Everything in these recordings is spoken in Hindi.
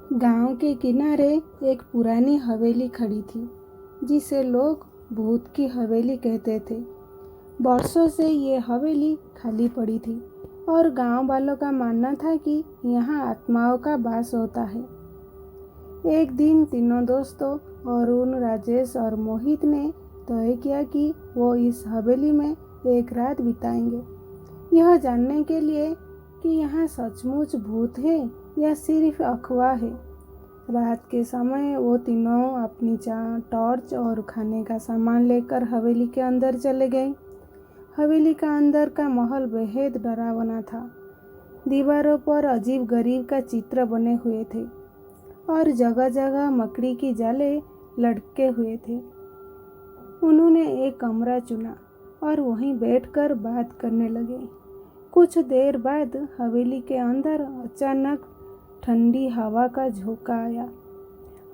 गांव के किनारे एक पुरानी हवेली खड़ी थी जिसे लोग भूत की हवेली कहते थे। वर्षों से ये हवेली खाली पड़ी थी और गांव वालों का मानना था कि यहाँ आत्माओं का वास होता है। एक दिन तीनों दोस्तों अरुण, राजेश और मोहित ने तय किया कि वो इस हवेली में एक रात बिताएंगे, यह जानने के लिए कि यहाँ सचमुच भूत है या सिर्फ अफवाह है। रात के समय वो तीनों अपनी टॉर्च और खाने का सामान लेकर हवेली के अंदर चले गए। हवेली का अंदर का महल बेहद डरावना था। दीवारों पर अजीब गरीब का चित्र बने हुए थे और जगह जगह मकड़ी की जाले लटके हुए थे। उन्होंने एक कमरा चुना और वहीं बैठकर बात करने लगे। कुछ देर बाद हवेली के अंदर अचानक ठंडी हवा का झोंका आया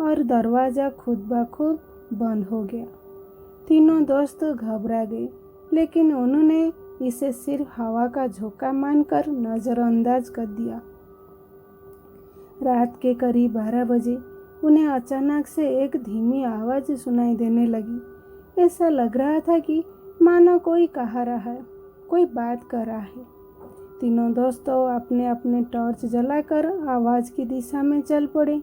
और दरवाज़ा खुद ब खुद बंद हो गया। तीनों दोस्त घबरा गए, लेकिन उन्होंने इसे सिर्फ हवा का झोंका मानकर नज़रअंदाज कर दिया। रात के करीब 12 बजे उन्हें अचानक से एक धीमी आवाज़ सुनाई देने लगी। ऐसा लग रहा था कि मानो कोई कह रहा है, कोई बात कर रहा है। तीनों दोस्तों अपने अपने टॉर्च जलाकर आवाज़ की दिशा में चल पड़े।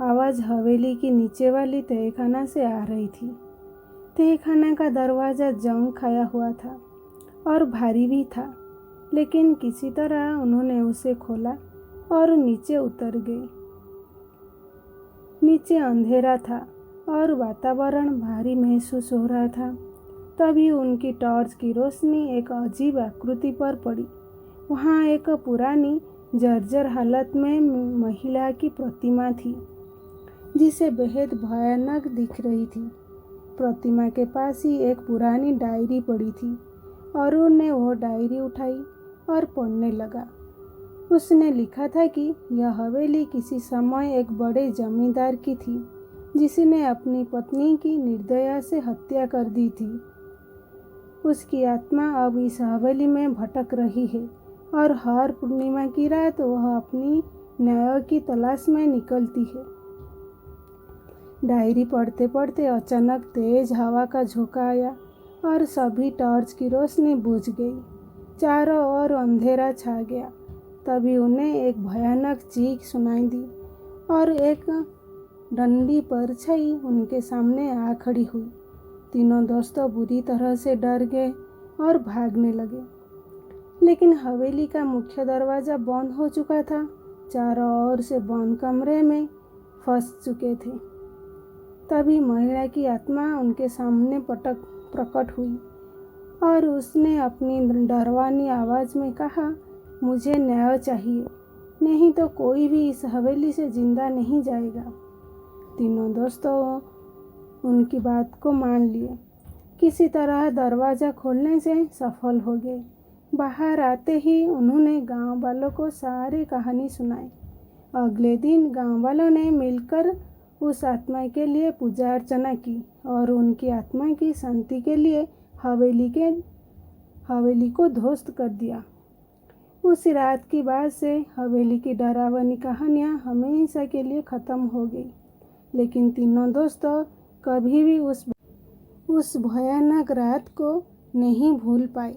आवाज़ हवेली की नीचे वाली तहखाना से आ रही थी। तहखाना का दरवाज़ा जंग खाया हुआ था और भारी भी था, लेकिन किसी तरह उन्होंने उसे खोला और नीचे उतर गए। नीचे अंधेरा था और वातावरण भारी महसूस हो रहा था। तभी उनकी टॉर्च की रोशनी एक अजीब आकृति पर पड़ी। वहाँ एक पुरानी जर्जर हालत में महिला की प्रतिमा थी, जिसे बेहद भयानक दिख रही थी। प्रतिमा के पास ही एक पुरानी डायरी पड़ी थी। अरुण ने वो डायरी उठाई और पढ़ने लगा। उसने लिखा था कि यह हवेली किसी समय एक बड़े जमींदार की थी, जिसने अपनी पत्नी की निर्दया से हत्या कर दी थी। उसकी आत्मा अब इस हवेली में भटक रही है और हर पूर्णिमा की रात वह अपनी न्याय की तलाश में निकलती है। डायरी पढ़ते पढ़ते अचानक तेज हवा का झोंका आया और सभी टॉर्च की रोशनी बुझ गई। चारों ओर अंधेरा छा गया। तभी उन्हें एक भयानक चीख सुनाई दी और एक डंडी परछाई उनके सामने आ खड़ी हुई। तीनों दोस्तों बुरी तरह से डर गए और भागने लगे, लेकिन हवेली का मुख्य दरवाज़ा बंद हो चुका था। चारों ओर से बंद कमरे में फंस चुके थे। तभी महिला की आत्मा उनके सामने प्रकट हुई और उसने अपनी डरवानी आवाज़ में कहा, मुझे न्याय चाहिए, नहीं तो कोई भी इस हवेली से जिंदा नहीं जाएगा। तीनों दोस्तों उनकी बात को मान लिए। किसी तरह दरवाज़ा खोलने से सफल हो गए। बाहर आते ही उन्होंने गांव वालों को सारी कहानी सुनाई। अगले दिन गांव वालों ने मिलकर उस आत्मा के लिए पूजा अर्चना की और उनकी आत्मा की शांति के लिए हवेली को ध्वस्त कर दिया। उस रात की बाद से हवेली की डरावनी कहानियाँ हमेशा के लिए ख़त्म हो गई, लेकिन तीनों दोस्तों कभी भी उस भयानक रात को नहीं भूल पाए।